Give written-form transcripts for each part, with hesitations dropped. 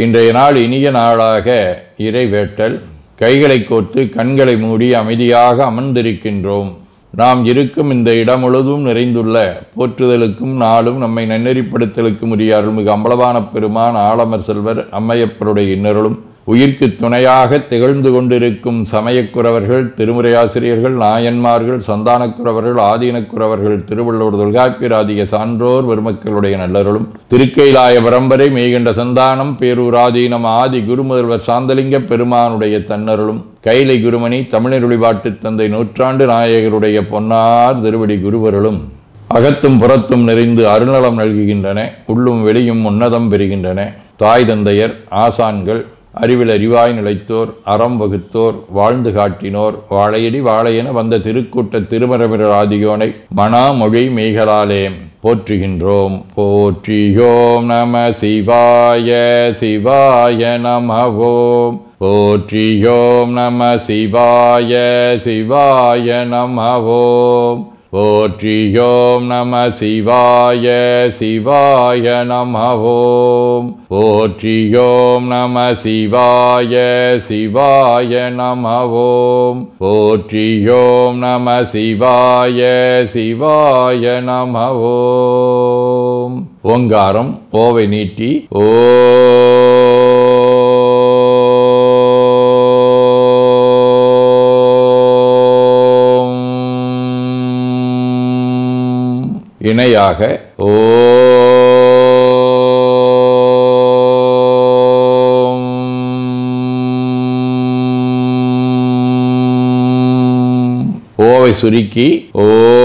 இன்றைய நாள் இனிய நாளாக இறைவேட்டல். கைகளை கோர்த்து கண்களை மூடி அமைதியாக அமர்ந்திருக்கின்றோம். நாம் இருக்கும் இந்த இடம் முழுதும் நிறைந்துள்ள போற்றுதலுக்கும் நாளும் நம்மை நன்னெறிப்படுத்தலுக்கும் உரிய அருள்மிகு அம்பலவான பெருமான் ஆலமர் செல்வர் அம்மையப்பருடைய இன்னருளும் உயிர்க்கு துணையாக திகழ்ந்து கொண்டிருக்கும் சமயக்குறவர்கள், திருமுறையாசிரியர்கள், நாயன்மார்கள், சந்தானக்குறவர்கள், ஆதீனக்குறவர்கள், திருவள்ளுவர் தொல்காப்பியராதிய சான்றோர் பெருமக்களுடைய நல்லருளும் திருக்கைலாய பரம்பரை மெய்கண்ட சந்தானம் பேரூராதீனம் ஆதி குருமுதல்வர் சாந்தலிங்க பெருமானுடைய தன்னருளும் கைலை குருமணி தமிழருளிபாட்டு தந்தை நூற்றாண்டு நாயகருடைய பொன்னார் திருவடி குருவருளும் அகத்தும் புறத்தும் நிறைந்து அருள்நலம் நல்குகின்றன. உள்ளும் வெளியும் உன்னதம் பெறுகின்றன. தாய் தந்தையர், ஆசான்கள், அறிவில் அறிவாய் நிலைத்தோர், அறம் வகுத்தோர், வாழ்ந்து காட்டினோர், வாழையடி வாழையென வந்த திருக்கூட்ட திருமரபிரர் ஆதியோனை மனாமொழி மெய்களாலே போற்றுகின்றோம். போற்றியோம் நம சிவாய சிவாய நமவோம். போற்றியோம் நம சிவாய சிவாய நமவோம். போற்றியோம் நம சிவாய சிவாய நமவோம். போற்றியோம் நம சிவாய சிவாய நமவோம். போற்றியோம் நம சிவாய சிவாய நமவோம். ஓங்காரம் ஓவை நீட்டி ஓ இணையாக ஓம். ஓவை சுருக்கி ஓம்.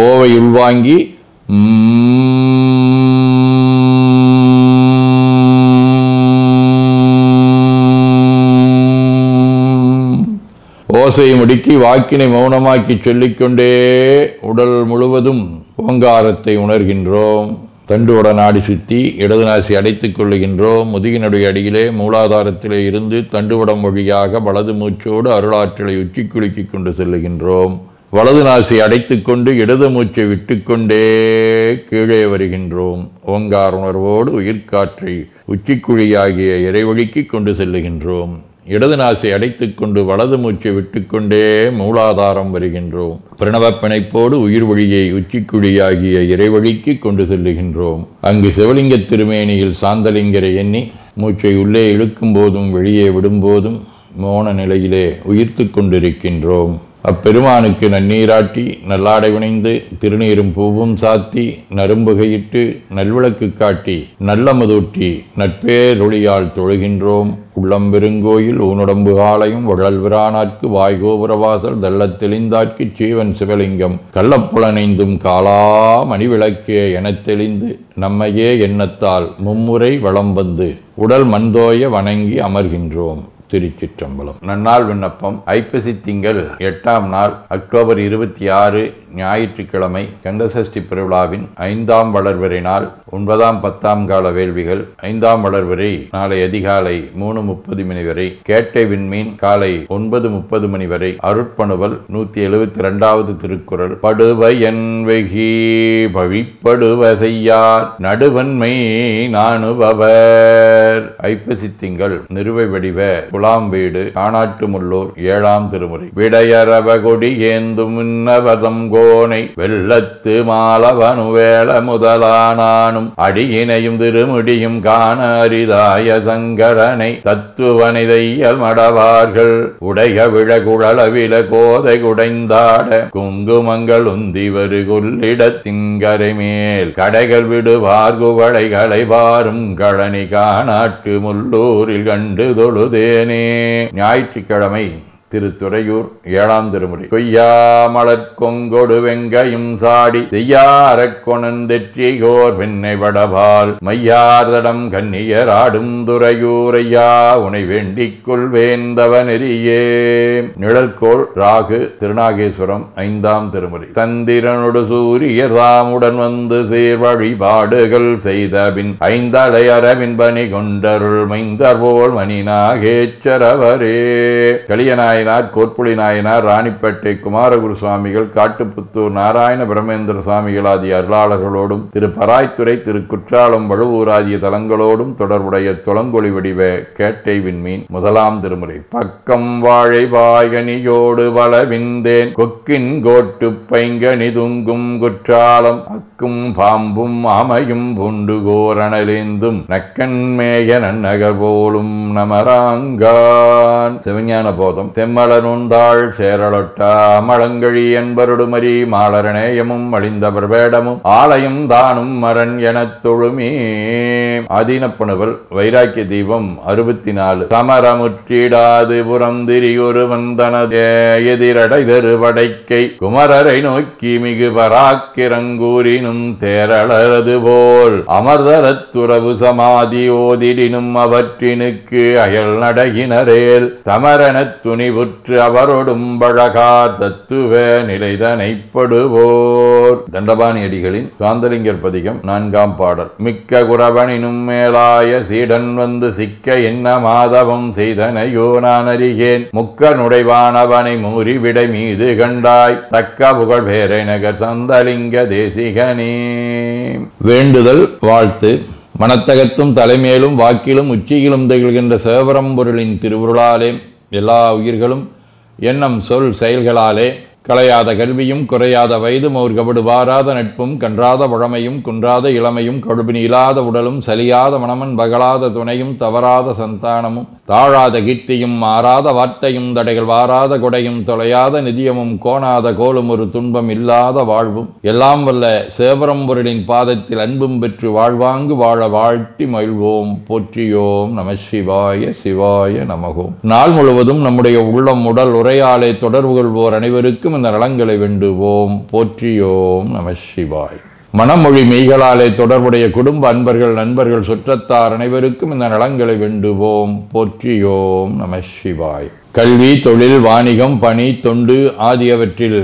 ஓவை உள்வாங்கி ஓசையை முடுக்கி வாக்கினை மௌனமாக்கி சொல்லிக்கொண்டே உடல் முழுவதும் ஓங்காரத்தை உணர்கின்றோம். தண்டுவட நாடி சுற்றி இடது நாசி அடைத்துக் கொள்ளுகின்றோம். முதுகினுடைய அடியிலே மூலாதாரத்திலே இருந்து தண்டுவடம் வழியாக வலது மூச்சோடு அருளாற்றலை உச்சி குலுக்கி கொண்டு செல்லுகின்றோம். வலது நாசி அடைத்துக் கொண்டு இடது மூச்சை விட்டுக்கொண்டே கீழே வருகின்றோம். ஓங்கார உணர்வோடு உயிர்காற்றை உச்சிக்குழியாகிய இறைவழிக்கு கொண்டு செல்லுகின்றோம். இடது நாசை அடைத்துக் கொண்டு வலது மூச்சை விட்டுக்கொண்டே மூலாதாரம் வருகின்றோம். பிரணவ பிணைப்போடு உயிர் வழியை உச்சிக்குழியாகிய இறைவழிக்கு கொண்டு செல்லுகின்றோம். அங்கு சிவலிங்க திருமேனியில் சாந்தலிங்கரை எண்ணி மூச்சை உள்ளே இழுக்கும் போதும் வெளியே விடும்போதும் மோன நிலையிலே உயிர்த்து கொண்டிருக்கின்றோம். அப்பெருமானுக்கு நன்னீராட்டி நல்லாடை வினைந்து திருநீரும் பூவும் சாத்தி நரும்புகையிட்டு நல்விளக்கு காட்டி நல்லமதூட்டி நட்பேரொளியால் தொழுகின்றோம். உள்ளம் பெருங்கோயில் ஊனுடம்பு ஆலயம் வழல்விரானாற்கு வாய்கோபுரவாசல் தள்ளத் தெளிந்தாற்கு சீவன் சிவலிங்கம் கள்ளப்புலனைந்தும் காலா மணிவிளக்கே எனத் தெளிந்து நம்மையே எண்ணத்தால் மும்முறை வளம் வந்து உடல் மண்தோய வணங்கி அமர்கின்றோம். திருச்சிற்றம்பலம். நன்னாள் விண்ணப்பம். ஐப்பசி திங்கள் 8ஆம் நாள் அக்டோபர் 26 ஞாயிற்றுக்கிழமை கந்தசஷ்டி பெருவிழாவின் 5ஆம் வளர்வரை நாள். 9ஆம் 10ஆம் கால வேள்விகள். 5ஆம் வளர்வரை நாளை அதிகாலை 3:30 மணி வரை. கேட்டை விண்மீன் காலை 9:30 மணி வரை. அருட்பணுவல் 172வது திருக்குறள். படுவயன் வெகி பழிப்படுவ செய்யார் நடுவன்மை நாணுபவர். ஐப்பசி திங்கள் நிறுவை வடிவ குலாம் வீடு காணாட்டு முள்ளூர் 7ஆம் திருமுறை. விடையரவ கொடி ஏந்தும் உன்னவதம் கோனை வெள்ளத்து மாலவனு வேள முதலானானும் அடியினையும் திருமுடியும் காண அரிதாய சங்கரனை தத்துவனை தையல் மடவார்கள் உடைய விழகுழலவில கோதை குடைந்தாட குங்குமங்கள் உந்திவரு கொள்ளிட திங்கரை மேல் கடைகள் விடுவார் குவளைகளை வாரும் கழனி காணாட்டு முள்ளூரில் கண்டு தொழுதேனே. ஞாயிற்றுக்கிழமை திருத்துறையூர் 7ஆம் திருமுறை. கொய்யா மலர் கொங்கொடு வெங்கையும் சாடி செய்யாரக் கொணந்தெற்றியோர் வெண்ணை வடபால் மையார்தடம் கன்னியராடும் துறையூரையா உனை வேண்டிக் கொள்வேந்தவ நெறியே. நிழற்கோள் ராகு திருநாகேஸ்வரம் 5ஆம் திருமுறை. தந்திரனோடு சூரியர் தாமுடன் வந்து சேர் வழிபாடுகள் செய்தபின் ஐந்தலை அரவின் பணி கொண்டருள் மைந்தர் போல் மணி நாகேச்சரவரே. கலியநாய நாயனார், கோற்புளி நாயனார், ராணிப்பேட்டை குமாரகுரு சுவாமிகள், காட்டுப்புத்தூர் நாராயண பிரமேந்திர சுவாமிகள் ஆகிய அருளாளர்களோடும், திரு பராய்த்துறை, திரு குற்றாலம், வழுவூர் ஆகிய தலங்களோடும் தொடர்புடைய துளங்கொளி வடிவ கேட்டை விண்மீன் முதலாம் திருமுறை. பக்கம் வாழை பாயனியோடு வளவிந்தேன் கொக்கின் கோட்டு பைங்கனி துங்கும் குற்றாலம் அக்கும் பாம்பும் அமையும் புண்டு கோரணலேந்தும் நக்கன்மேய நன்னகர் போலும் நமராங்கான். சிவஞான போதம். தெம்மலனுந்தாள் சேரலொட்டா மழங்கழி என்பருடுமரி மாலரணேயமும் அழிந்த பிரபேடமும் ஆலயம் தானும் மரன் எனத் தொழுமே. ஆதீனப்பணுவல். வைராக்கிய தீபம் 64. சமரமுற்றிடாது புறந்திரியுருவன் தனது எதிரடை தருவடைக்கை குமரரை நோக்கி மிகு பராக்கிரங்கூரினும் தேரளரது போல் அமர்தரத்துறவு சமாதி ஓதிடினும் அவற்றினுக்கு அயல் நடகினரேல் தமரனத் துணிவுற்று அவரொடும் பழகார் தத்துவ நிலைதனைப்படுவோர். தண்டபாணி அடிகளின் சாந்தலிங்கர் பதிகம் 4ஆம் பாடல். மிக்க குரவனினும் மேலாய சீடன் வந்து சிக்க என்ன மாதவம் செய்தனையோ நான் அறிகேன் முக்க நுடைவானவனை மூறிவிடை மீது கண்டாய் தக்க புகழ் பேரை நகர் சந்தலிங்க தேசிகனே. வேண்டுதல் வாழ்த்து. மனத்தகத்தும் தலைமேலும் வாக்கிலும் உச்சியிலும் திகழ்கின்ற சிவபரம்பொருளின் திருவுருளாலே எல்லா உயிர்களும் எண்ணம் சொல் செயல்களாலே களையாத கல்வியும் குறையாத வயதும் ஒரு கபடு வாராத நட்பும் கன்றாத பழமையும் குன்றாத இளமையும் கடுபினி இல்லாத உடலும் சலியாத மனமன் பகலாத துணையும் தவறாத சந்தானமும் தாழாத கீர்த்தியும் மாறாத வார்த்தையும் தடைகள் வாராத கொடையும் தொலையாத நிதியமும் கோணாத கோலும் ஒரு துன்பம் இல்லாத வாழ்வும் எல்லாம் வல்ல சிவபரம்பொருளின் பாதத்தில் அன்பும் பெற்று வாழ்வாங்கு வாழ வாழ்த்தி மகிழ்வோம். போற்றியோம் நம சிவாய சிவாய நமகோம். நாள் முழுவதும் நம்முடைய உள்ளம் உடல் உரையாலே தொடர்பு கொள்வோர் அனைவருக்கும் இந்த நலங்களை வேண்டுவோம். போற்றியோம் நம சிவாய். மனமொழி மெய்களாலே தொடர்புடைய குடும்ப அன்பர்கள் நண்பர்கள் சுற்றத்தார் அனைவருக்கும் இந்த நலங்களை வேண்டுவோம். போற்றியோம் நம சிவாய். கல்வி தொழில் வாணிகம் பணி தொண்டு ஆகியவற்றில்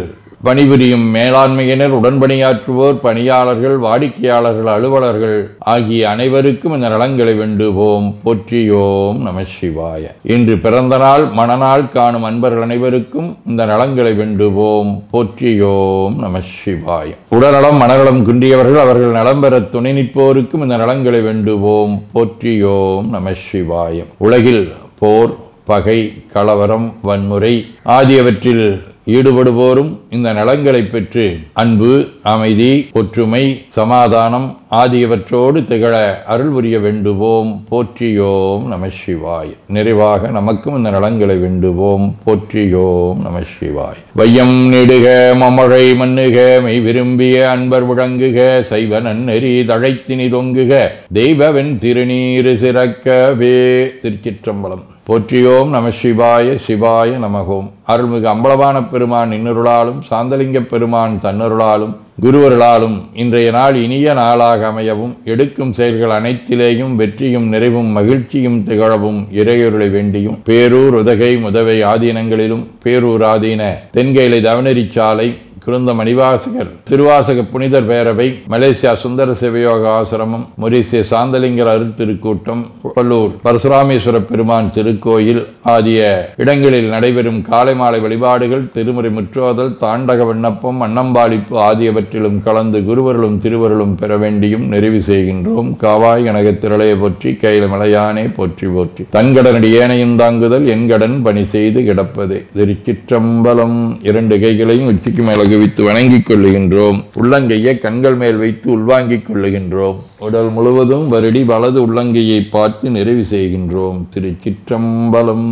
பணிபுரியும் மேலாண்மையினர் உடன்பணியாற்றுவோர் பணியாளர்கள் வாடிக்கையாளர்கள் அலுவலர்கள் ஆகிய அனைவருக்கும் இந்த நலங்களை வேண்டுவோம். போற்றியோம் நம சிவாய. இன்று பிறந்த நாள் மணநாள் காணும் அன்பர்கள் அனைவருக்கும் இந்த நலங்களை வேண்டுவோம். போற்றியோம் நம சிவாய. உடல்நலம் மனநலம் குன்றியவர்கள் அவர்கள் நலம் பெற துணை நிற்போருக்கும் இந்த நலங்களை வேண்டுவோம். போற்றியோம் நம சிவாய. உலகில் போர் பகை கலவரம் வன்முறை ஆகியவற்றில் ஈடுபடுவோரும் இந்த நலங்களை பெற்று அன்பு அமைதி ஒற்றுமை சமாதானம் ஆகியவற்றோடு திகழ அருள் புரிய வேண்டுவோம். போற்றியோம் நம சிவாய். நிறைவாக நமக்கும் இந்த நலங்களை வேண்டுவோம். போற்றியோம் நம சிவாய். வையம் நெடுக மமழை மண்ணுக மெய் விரும்பிய அன்பர் முழங்குக சைவ நன்னெறி தழைத்தினி தொங்குக தெய்வவென் திருநீரு சிறக்கவே. திருச்சிற்றம்பலம். போற்றியோம் நம சிவாய சிவாய நமகோம். அருள்மிகு அம்பலவான பெருமான் இன்னருளாலும் சாந்தலிங்க பெருமான் தன்னருளாலும் குருவருளாலும் இன்றைய நாள் இனிய நாளாக அமையவும் எடுக்கும் செயல்கள் அனைத்திலேயும் வெற்றியும் நிறைவும் மகிழ்ச்சியும் திகழவும் இறையொருளை வேண்டியும் பேரூர் உதகை முதவை ஆதீனங்களிலும் பேரூர் ஆதீன தென்கேலை தவனரிச்சாலை குருந்த மணிவாசகர் திருவாசக புனிதர் பேரவை மலேசியா சுந்தர சிவயோக ஆசிரமம் மொரீசிய சாந்தலிங்கர் அருட்திருக்கூட்டம் பல்லூர் பரசுராமேஸ்வர பெருமான் திருக்கோயில் ஆகிய இடங்களில் நடைபெறும் காலை மாலை வழிபாடுகள் திருமுறை முற்றோதல் தாண்டக விண்ணப்பம் அன்னம்பாளிப்பு ஆகியவற்றிலும் கலந்து குருவர்களும் திருவருளும் பெற வேண்டியும் நிறைவு செய்கின்றோம். காவாய் கனக திரளைய போற்றி கையில மலையானே போற்றி போற்றி தன்கடனடி ஏனையும் தாங்குதல் என்கடன் பணி செய்து கிடப்பதே. திருச்சிற்றம்பலம். 2 கைகளையும் உச்சிக்கு மேல வித்து வணங்கிக் கொள்ளுகின்றோம். உள்ளங்கையை கண்கள் மேல் வைத்து உள்வாங்கிக் கொள்ளுகின்றோம். உடல் முழுவதும் வருடி வலது உள்ளங்கையை பார்த்து நிறைவு செய்கின்றோம். திருச்சிற்றம்பலம்.